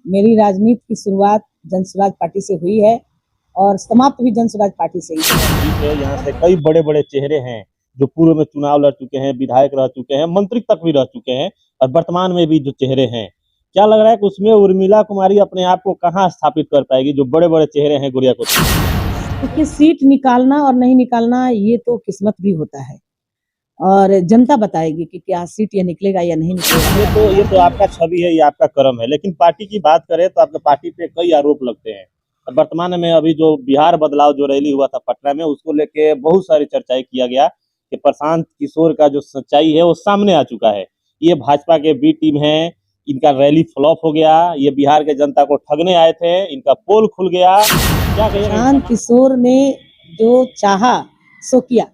मेरी राजनीति की शुरुआत जनसुराज पार्टी से हुई है और समाप्त भी जनसुराज पार्टी से ही ठीक है, यहाँ से कई बड़े बड़े चेहरे हैं जो पूर्व में चुनाव लड़ चुके हैं, विधायक रह चुके हैं, मंत्री तक भी रह चुके हैं और वर्तमान में भी जो चेहरे हैं, क्या लग रहा है कि उसमें उर्मिला कुमारी अपने आप को कहाँ स्थापित कर पाएगी जो बड़े बड़े चेहरे हैं गोरियाकोट में? देखिए, सीट निकालना और नहीं निकालना ये तो किस्मत भी होता है और जनता बताएगी कि क्या सीट ये निकलेगा या नहीं निकलेगा। ये तो आपका छवि है, ये आपका कर्म है, लेकिन पार्टी की बात करें तो आपके पार्टी पे कई आरोप लगते हैं। और वर्तमान में अभी जो बिहार बदलाव जो रैली हुआ था पटना में, उसको लेके बहुत सारी चर्चाएं किया गया कि प्रशांत किशोर का जो सच्चाई है वो सामने आ चुका है। ये भाजपा के बी टीम है, इनका रैली फ्लॉप हो गया, ये बिहार के जनता को ठगने आए थे, इनका पोल खुल गया। क्या कहिएगा? प्रशांत किशोर ने जो चाहा सो किया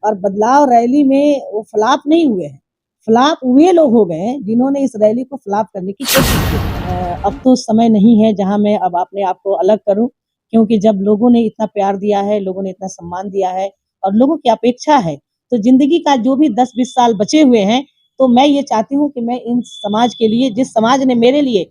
और बदलाव रैली में वो फ्लॉप नहीं हुए हैं। फ्लॉप वे लोग हो गए हैं जिन्होंने इस रैली को फ्लॉप करने की कोशिश की। अब तो समय नहीं है जहां मैं अब अपने आप को अलग करूं, क्योंकि जब लोगों ने इतना प्यार दिया है, लोगों ने इतना सम्मान दिया है और लोगों की अपेक्षा है, तो जिंदगी का जो भी 10-20 साल बचे हुए हैं, तो मैं ये चाहती हूँ कि मैं इन समाज के लिए, जिस समाज ने मेरे लिए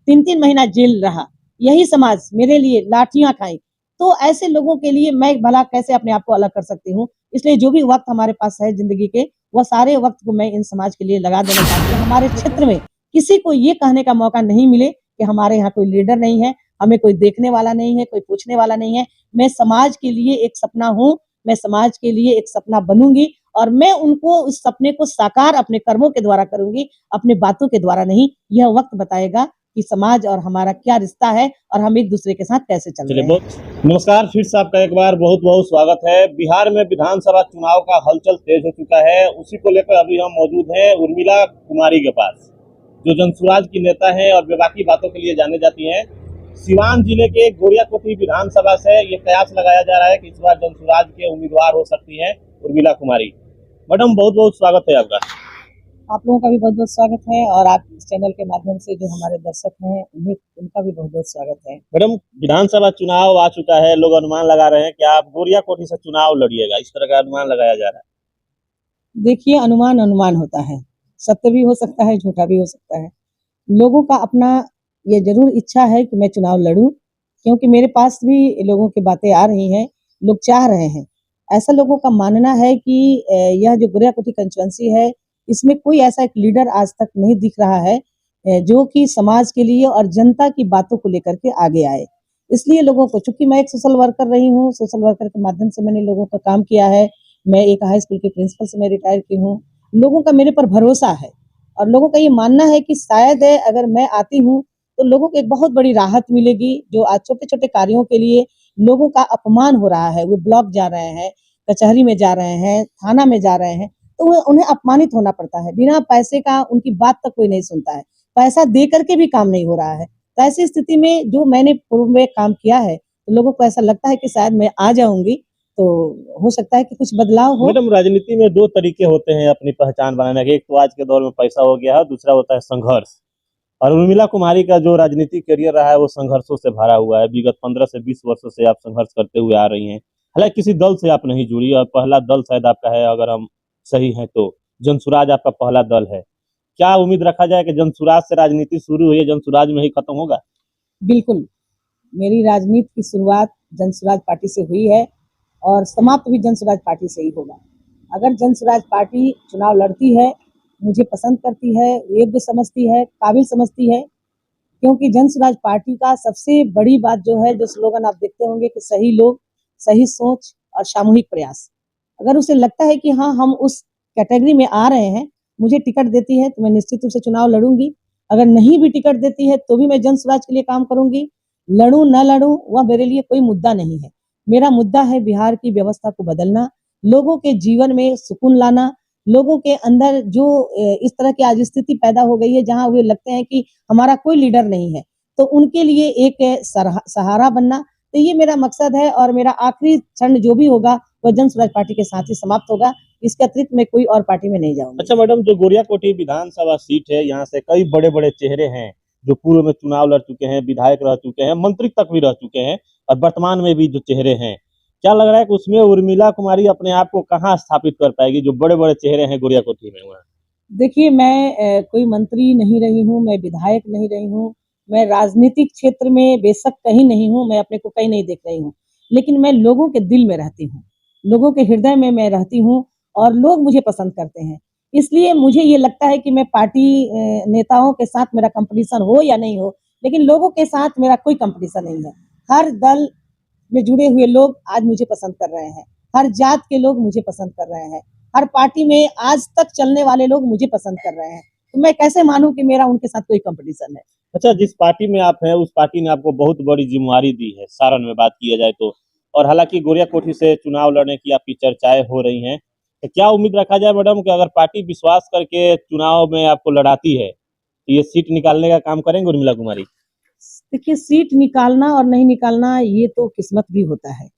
3-3 महीना जेल रहा, यही समाज मेरे लिए लाठियां खाई, तो ऐसे लोगों के लिए मैं भला कैसे अपने आप को अलग कर सकती हूँ। इसलिए जो भी वक्त हमारे पास है जिंदगी के, वह सारे वक्त को मैं इन समाज के लिए लगा देना चाहती हूँ। हमारे क्षेत्र में किसी को ये कहने का मौका नहीं मिले कि हमारे यहाँ कोई लीडर नहीं है, हमें कोई देखने वाला नहीं है, कोई पूछने वाला नहीं है। मैं समाज के लिए एक सपना हूँ, मैं समाज के लिए एक सपना बनूंगी और मैं उनको उस सपने को साकार अपने कर्मों के द्वारा करूंगी, अपने बातों के द्वारा नहीं। यह वक्त बताएगा कि समाज और हमारा क्या रिश्ता है और हम एक दूसरे के साथ कैसे चल रहे हैं। नमस्कार, फिर से आपका एक बार बहुत बहुत स्वागत है। बिहार में विधानसभा चुनाव का हलचल तेज हो चुका है, उसी को लेकर अभी हम मौजूद हैं उर्मिला कुमारी के पास, जो जनसुराज की नेता हैं और बेबाकी बातों के लिए जाने जाती हैं। सिवान जिले के गोरियाकोटी विधानसभा से ये कयास लगाया जा रहा है कि इस बार जनसुराज के उम्मीदवार हो सकती हैं उर्मिला कुमारी। मैडम, बहुत बहुत स्वागत है आपका। आप लोगों का भी बहुत बहुत स्वागत है और आप इस चैनल के माध्यम से जो हमारे दर्शक हैं उनका भी बहुत बहुत स्वागत है। मैडम, विधानसभा चुनाव आ चुका है, लोग अनुमान लगा रहे हैं कि आप गोरियाकोटी से चुनाव लड़िएगा, इस तरह का अनुमान लगाया जा रहा है। देखिए, अनुमान अनुमान होता है, सत्य भी हो सकता है, झूठा भी हो सकता है। लोगों का अपना ये जरूर इच्छा है कि मैं चुनाव लड़ूं, क्योंकि मेरे पास भी लोगों की बातें आ रही हैं, लोग चाह रहे हैं। ऐसा लोगों का मानना है कि यह जो गोरियाकोटी कंस्टिट्यूएंसी है, इसमें कोई ऐसा एक लीडर आज तक नहीं दिख रहा है जो कि समाज के लिए और जनता की बातों को लेकर के आगे आए। इसलिए लोगों को, चूंकि मैं एक सोशल वर्कर रही हूँ, सोशल वर्कर के माध्यम से मैंने लोगों का काम किया है, मैं एक हाई स्कूल के प्रिंसिपल से मैं रिटायर की हूँ, लोगों का मेरे पर भरोसा है और लोगों का ये मानना है कि शायद अगर मैं आती हूँ तो लोगों को एक बहुत बड़ी राहत मिलेगी। जो आज छोटे छोटे कार्यों के लिए लोगों का अपमान हो रहा है, वो ब्लॉक जा रहे हैं, कचहरी में जा रहे हैं, थाना में जा रहे हैं, तो उन्हें अपमानित होना पड़ता है। बिना पैसे का उनकी बात तक कोई नहीं सुनता है, पैसा दे करके भी काम नहीं हो रहा है। तो ऐसी स्थिति में जो मैंने पूर्व में काम किया है, तो लोगों को ऐसा लगता है कि शायद मैं आ जाऊंगी तो हो सकता है कि कुछ बदलाव हो। मैडम, राजनीति में दो तरीके होते हैं अपनी पहचान बनाने के, एक तो आज के दौर में पैसा हो गया है, दूसरा होता है संघर्ष। और उर्मिला कुमारी का जो राजनीतिक करियर रहा है वो संघर्षों से भरा हुआ है। विगत 15 से 20 वर्षों से आप संघर्ष करते हुए आ रही हैं। हालांकि किसी दल से आप नहीं जुड़ी और पहला दल शायद आपका है, अगर हम सही हैं तो जनसुराज आपका पहला दल है। क्या उम्मीद रखा जाए कि जनसुराज से राजनीति शुरू हुई है, जनसुराज में ही खत्म होगा? बिल्कुल, मेरी राजनीति की शुरुआत जनसुराज पार्टी से हुई है और समाप्त भी जनसुराज पार्टी से ही होगा। अगर जनसुराज पार्टी चुनाव लड़ती है, मुझे पसंद करती है, योग्य समझती है, काबिल समझती है, क्योंकि जनसुराज पार्टी का सबसे बड़ी बात जो है, जो स्लोगन आप देखते होंगे कि सही लोग, सही सोच और सामूहिक प्रयास। अगर उसे लगता है कि हाँ, हम उस कैटेगरी में आ रहे हैं, मुझे टिकट देती है तो मैं निश्चित रूप से चुनाव लड़ूंगी। अगर नहीं भी टिकट देती है तो भी मैं जनसुराज के लिए काम करूंगी। लड़ूं न लड़ूं वह मेरे लिए कोई मुद्दा नहीं है। मेरा मुद्दा है बिहार की व्यवस्था को बदलना, लोगों के जीवन में सुकून लाना, लोगों के अंदर जो इस तरह की आज स्थिति पैदा हो गई है जहां वे लगते हैं कि हमारा कोई लीडर नहीं है, तो उनके लिए एक सहारा बनना। तो ये मेरा मकसद है और मेरा आखिरी क्षण जो भी होगा वह जनसुराज पार्टी के साथ ही समाप्त होगा। इसके अतिरिक्त मैं कोई और पार्टी में नहीं जाऊंगी। अच्छा मैडम, जो गोरियाकोटी विधानसभा सीट है, यहाँ से कई बड़े बड़े चेहरे हैं जो पूर्व में चुनाव लड़ चुके हैं, विधायक रह चुके हैं, मंत्री तक भी रह चुके हैं और वर्तमान में भी जो चेहरे हैं, क्या लग रहा है कि उसमें उर्मिला कुमारी अपने आप को कहाँ स्थापित कर पाएगी जो बड़े बड़े चेहरे हैं गोरियाकोटी में? वहाँ देखिए, मैं कोई मंत्री नहीं रही हूँ, मैं विधायक नहीं रही हूँ, मैं राजनीतिक क्षेत्र में बेशक कहीं नहीं हूँ, मैं अपने को कहीं नहीं देख रही हूँ, लेकिन मैं लोगों के दिल में रहती हूँ, लोगों के हृदय में मैं रहती हूँ और लोग मुझे पसंद करते हैं। इसलिए मुझे ये लगता है कि मैं पार्टी नेताओं के साथ मेरा कॉम्पिटिशन हो या नहीं हो, लेकिन लोगों के साथ मेरा कोई कॉम्पिटिशन नहीं है। हर दल में जुड़े हुए लोग आज मुझे पसंद कर रहे हैं, हर जात के लोग मुझे पसंद कर रहे हैं, हर पार्टी में आज तक चलने वाले लोग मुझे पसंद कर रहे हैं। तो मैं कैसे मानूं कि मेरा उनके साथ कोई कॉम्पिटिशन है। अच्छा, जिस पार्टी में आप हैं उस पार्टी ने आपको बहुत बड़ी जिम्मेवारी दी है, सारण में बात किया जाए तो। और हालांकि गोरिया कोठी से चुनाव लड़ने की आपकी चर्चाएं हो रही हैं, तो क्या उम्मीद रखा जाए मैडम कि अगर पार्टी विश्वास करके चुनाव में आपको लड़ाती है तो ये सीट निकालने का काम करेंगे उर्मिला कुमारी? देखिए, सीट निकालना और नहीं निकालना ये तो किस्मत भी होता है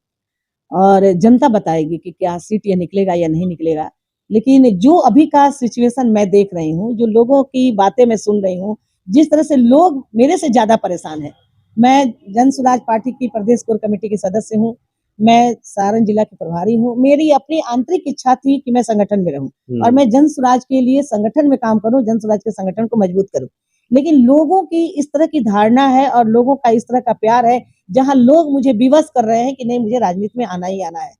और जनता बताएगी कि क्या सीट ये निकलेगा या नहीं निकलेगा। लेकिन जो अभी का सिचुएशन मैं देख रही हूँ, जो लोगों की बातें मैं सुन रही हूँ, जिस तरह से लोग मेरे से ज़्यादा परेशान हैं। मैं जन स्वराज पार्टी की प्रदेश कोर कमेटी की सदस्य हूँ। मैं सारण जिला की प्रभारी हूँ। मेरी अपनी आंतरिक इच्छा थी कि मैं संगठन में रहूँ और मैं जन स्वराज के लिए संगठन में काम करूँ, जन स्वराज के संगठन को मजबूत करूँ। लेकिन लोगों की इस तरह की धारणा है और लोगों का इस तरह का प्यार है, जहाँ लोग मुझे विवश कर रहे हैं कि नहीं, मुझे राजनीति में आना ही आना है।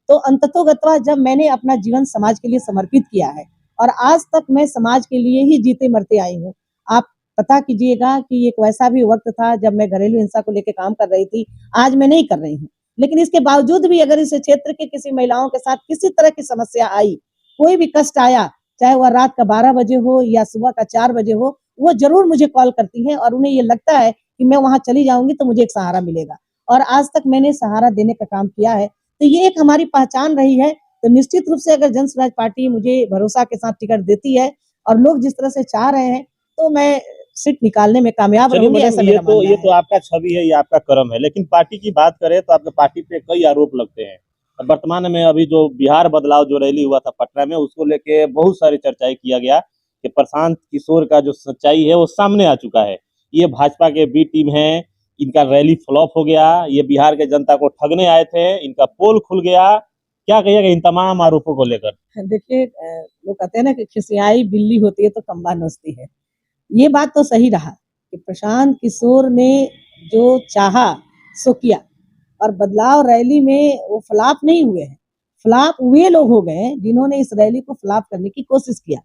तो अंततोगत्वा जब मैंने अपना जीवन समाज के लिए समर्पित किया है और आज तक मैं समाज के लिए ही जीते मरते आई हूँ। आप पता कीजिएगा कि एक वैसा भी वक्त था जब मैं घरेलू हिंसा को लेकर काम कर रही थी, आज मैं नहीं कर रही हूँ। लेकिन इसके बावजूद भी अगर इस क्षेत्र के किसी महिलाओं के साथ किसी तरह की समस्या आई, कोई भी कष्ट आया, चाहे वह रात का 12 बजे हो या सुबह का 4 बजे हो, वो ज़रूर मुझे कॉल करती हैं और उन्हें ये लगता है कि मैं वहाँ चली जाऊँगी तो मुझे एक सहारा मिलेगा और आज तक मैंने सहारा देने का काम किया है। तो ये एक हमारी पहचान रही है। तो निश्चित रूप से अगर जन स्वराज पार्टी मुझे भरोसा के साथ टिकट देती है और लोग जिस तरह से चाह रहे हैं, तो मैं सीट निकालने में कामयाब चलिए रहूँगी, मैडम, ऐसा ये मेरा तो मानना ये है। तो आपका छवि है, ये आपका कर्म है, लेकिन पार्टी की बात करें तो आपके पार्टी पे कई आरोप लगते हैं। अब वर्तमान में अभी जो बिहार बदलाव जो रैली हुआ था पटना में, उसको लेके बहुत सारी चर्चाएं किया गया कि प्रशांत किशोर का जो सच्चाई है वो सामने आ चुका है। ये भाजपा के बी टीम है, इनका रैली फ्लॉप हो गया, ये बिहार के जनता को ठगने आए थे, इनका पोल खुल गया। क्या कहिएगा इन तमाम आरोपों को लेकर? देखिए, लोग कहते हैं ना कि खिसियाई बिल्ली होती है तो खंबा नोचती है। ये बात तो सही रहा कि प्रशांत किशोर ने जो चाहा सो किया और बदलाव रैली में वो फ्लॉप नहीं हुए हैं। फ्लॉप वे लोग हो गए हैं जिन्होंने इस रैली को फ्लॉप करने की कोशिश किया।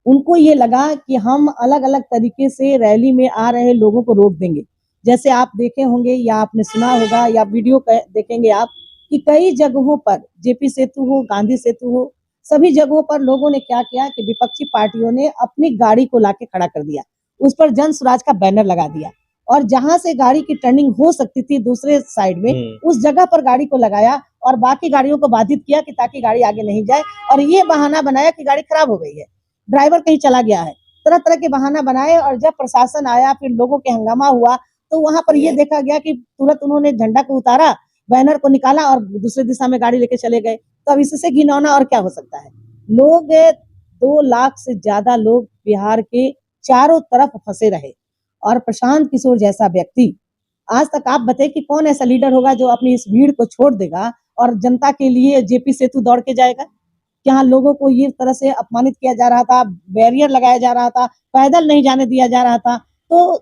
उनको ये लगा कि हम अलग-अलग तरीके से रैली में आ रहे लोगों को रोक देंगे। जैसे आप देखे होंगे या आपने सुना होगा या वीडियो देखेंगे आप कि कई जगहों पर जेपी सेतु हो, गांधी सेतु हो, सभी जगहों पर लोगों ने क्या किया कि विपक्षी पार्टियों ने अपनी गाड़ी को लाके खड़ा कर दिया। उस पर जन स्वराज का बैनर लगा दिया और जहां से गाड़ी की टर्निंग हो सकती थी दूसरे साइड में, उस जगह पर गाड़ी को लगाया और बाकी गाड़ियों को बाधित किया कि ताकि गाड़ी आगे नहीं जाए और ये बहाना बनाया कि गाड़ी खराब हो गई है, ड्राइवर कहीं चला गया है। तरह तरह के बहाना बनाए और जब प्रशासन आया, फिर लोगों के हंगामा हुआ, तो वहां पर ये देखा गया कि तुरंत उन्होंने झंडा को उतारा, बैनर को निकाला और दूसरी दिशा में गाड़ी लेके चले गए। तो अब इससे घिनौना और क्या हो सकता है। लोग 2 लाख से ज्यादा लोग बिहार के चारों तरफ फंसे रहे और प्रशांत किशोर जैसा व्यक्ति, आज तक आप बताइए कि कौन ऐसा लीडर होगा जो अपनी इस भीड़ को छोड़ देगा और जनता के लिए जेपी सेतु दौड़ के जाएगा। जहाँ लोगों को ये तरह से अपमानित किया जा रहा था, बैरियर लगाया जा रहा था, पैदल नहीं जाने दिया जा रहा था। तो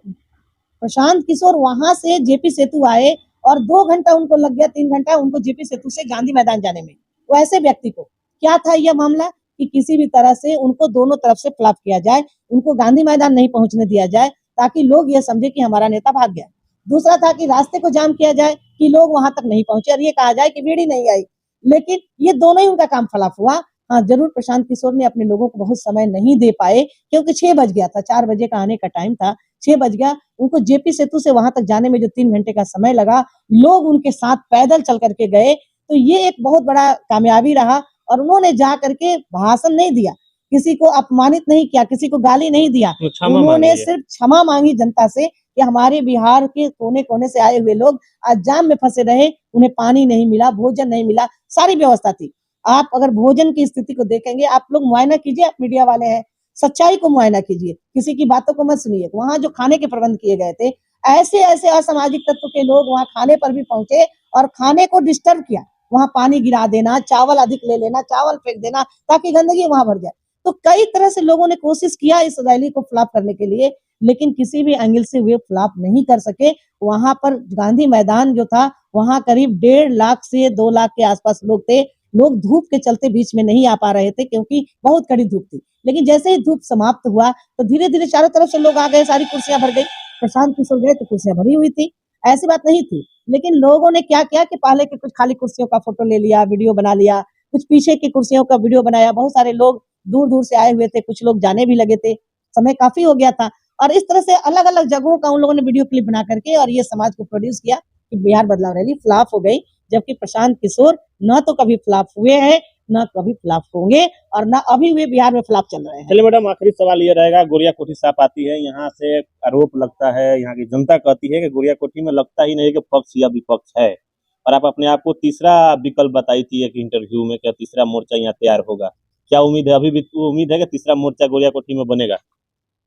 प्रशांत किशोर वहां से जेपी सेतु आए और 2 घंटा उनको लग गया, 3 घंटा उनको जेपी सेतु से गांधी मैदान जाने में। वो ऐसे व्यक्ति को क्या था यह मामला कि किसी भी तरह से उनको दोनों तरफ से फ्लॉप किया जाए, उनको गांधी मैदान नहीं पहुंचने दिया जाए ताकि लोग ये समझे कि हमारा नेता भाग गया। दूसरा था कि रास्ते को जाम किया जाए कि लोग वहां तक नहीं पहुंचे और ये कहा जाए कि भीड़ ही नहीं आई। लेकिन ये दोनों ही उनका काम फ्लॉप हुआ। हाँ, जरूर प्रशांत किशोर ने अपने लोगों को बहुत समय नहीं दे पाए क्योंकि 6 बज गया था, 4 बजे का आने का टाइम था, 6 बज गया। उनको जेपी सेतु से वहां तक जाने में जो 3 घंटे का समय लगा, लोग उनके साथ पैदल चल करके गए, तो ये एक बहुत बड़ा कामयाबी रहा और उन्होंने जा करके भाषण नहीं दिया, किसी को अपमानित नहीं किया, किसी को गाली नहीं दिया, उन्होंने सिर्फ क्षमा मांगी जनता से कि हमारे बिहार के कोने कोने से आए हुए लोग आज जाम में फंसे रहे, उन्हें पानी नहीं मिला, भोजन नहीं मिला, सारी व्यवस्था थी। आप अगर भोजन की स्थिति को देखेंगे, आप लोग मुआयना कीजिए, आप मीडिया वाले हैं, सच्चाई को मुआयना कीजिए, किसी की बातों को मत सुनिए। वहां जो खाने के प्रबंध किए गए थे, ऐसे ऐसे असामाजिक तत्व के लोग वहां खाने पर भी पहुंचे और खाने को डिस्टर्ब किया। वहां पानी गिरा देना, चावल अधिक ले लेना, चावल फेंक देना ताकि गंदगी वहां भर जाए। तो कई तरह से लोगों ने कोशिश किया इस रैली को फ्लॉप करने के लिए, लेकिन किसी भी एंगल से वे फ्लॉप नहीं कर सके। वहां पर गांधी मैदान जो था, वहां करीब 1.5 लाख से 2 लाख के आसपास लोग थे। लोग धूप के चलते बीच में नहीं आ पा रहे थे क्योंकि बहुत कड़ी धूप थी। लेकिन जैसे ही धूप समाप्त हुआ तो धीरे धीरे चारों तरफ से लोग आ गए, सारी कुर्सियां भर गई। प्रशांत किशोर गए तो कुर्सियां भरी हुई थी, ऐसी बात नहीं थी। लेकिन लोगों ने क्या किया कि पहले के कुछ खाली कुर्सियों का फोटो ले लिया, वीडियो बना लिया, कुछ पीछे की कुर्सियों का वीडियो बनाया। बहुत सारे लोग दूर दूर से आए हुए थे, कुछ लोग जाने भी लगे थे, समय काफी हो गया था। और इस तरह से अलग अलग जगहों का उन लोगों ने वीडियो क्लिप बना करके और ये समाज को प्रोड्यूस किया कि बिहार बदलाव रैली फ्लॉप हो गई। जबकि प्रशांत किशोर न तो कभी फ्लॉप हुए हैं, न कभी फ्लॉप होंगे, और न अभी वे बिहार में फ्लॉप चल रहे हैं। चलिए मैडम, आखिरी सवाल ये रहेगा, गोरिया कोठी साफ आती है, यहाँ से आरोप लगता है, यहाँ की जनता कहती है कि गोरिया कोठी में लगता ही नहीं कि पक्ष या विपक्ष है, और आप अपने आप को तीसरा विकल्प बताई थी एक इंटरव्यू में कि तीसरा मोर्चा यहाँ तैयार होगा। क्या उम्मीद है, अभी भी उम्मीद है कि तीसरा मोर्चा गोरिया कोठी में बनेगा?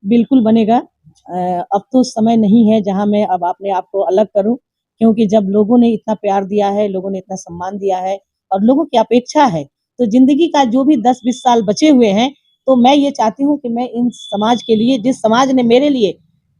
बिल्कुल बनेगा। अब तो समय नहीं है जहाँ मैं अब अपने आप को अलग करूं, क्योंकि जब लोगों ने इतना प्यार दिया है, लोगों ने इतना सम्मान दिया है और लोगों की अपेक्षा है, तो जिंदगी का जो भी 10-20 साल बचे हुए हैं, तो मैं ये चाहती हूँ कि मैं इन समाज के लिए, जिस समाज ने मेरे लिए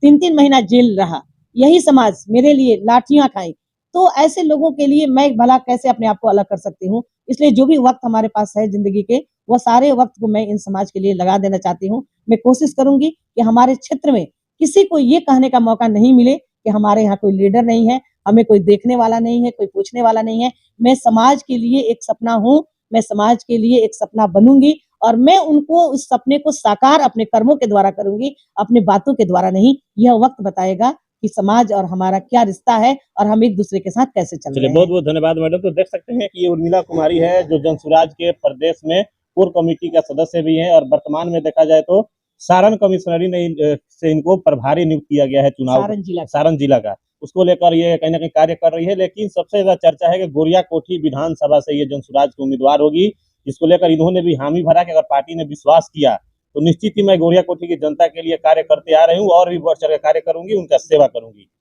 3-3 महीना जेल रहा, यही समाज मेरे लिए लाठियां खाई, तो ऐसे लोगों के लिए मैं भला कैसे अपने आप को अलग कर सकती हूँ। इसलिए जो भी वक्त हमारे पास है जिंदगी के, वो सारे वक्त को मैं इन समाज के लिए लगा देना चाहती हूँ। मैं कोशिश करूंगी कि हमारे क्षेत्र में किसी को ये कहने का मौका नहीं मिले कि हमारे यहाँ कोई लीडर नहीं है, हमें कोई देखने वाला नहीं है, कोई पूछने वाला नहीं है। मैं समाज के लिए एक सपना हूँ, मैं समाज के लिए एक सपना बनूंगी और मैं उनको उस सपने को साकार अपने कर्मों के द्वारा करूंगी, अपनी बातों के द्वारा नहीं। यह वक्त बताएगा कि समाज और हमारा क्या रिश्ता है और हम एक दूसरे के साथ कैसे चल चलिए, रहे बहुत हैं। बहुत धन्यवाद मैडम। तो देख सकते हैं कि ये उर्मिला कुमारी है, जो जनसुराज के प्रदेश में कोर कमेटी का सदस्य भी है, और वर्तमान में देखा जाए तो सारण कमिश्नरी ने से इनको प्रभारी नियुक्त किया गया है चुनाव, सारण जिला का। उसको लेकर ये कहीं ना कहीं कार्य कर रही है। लेकिन सबसे ज्यादा चर्चा है कि गोरिया कोठी विधानसभा से ये जनसुराज की उम्मीदवार होगी, जिसको लेकर इन्होंने भी हामी भरा कि अगर पार्टी ने विश्वास किया तो निश्चित ही मैं गोरिया कोठी की जनता के लिए कार्य करते आ रही हूँ और भी बढ़ चढ़ कार्य करूंगी, उनका सेवा करूंगी।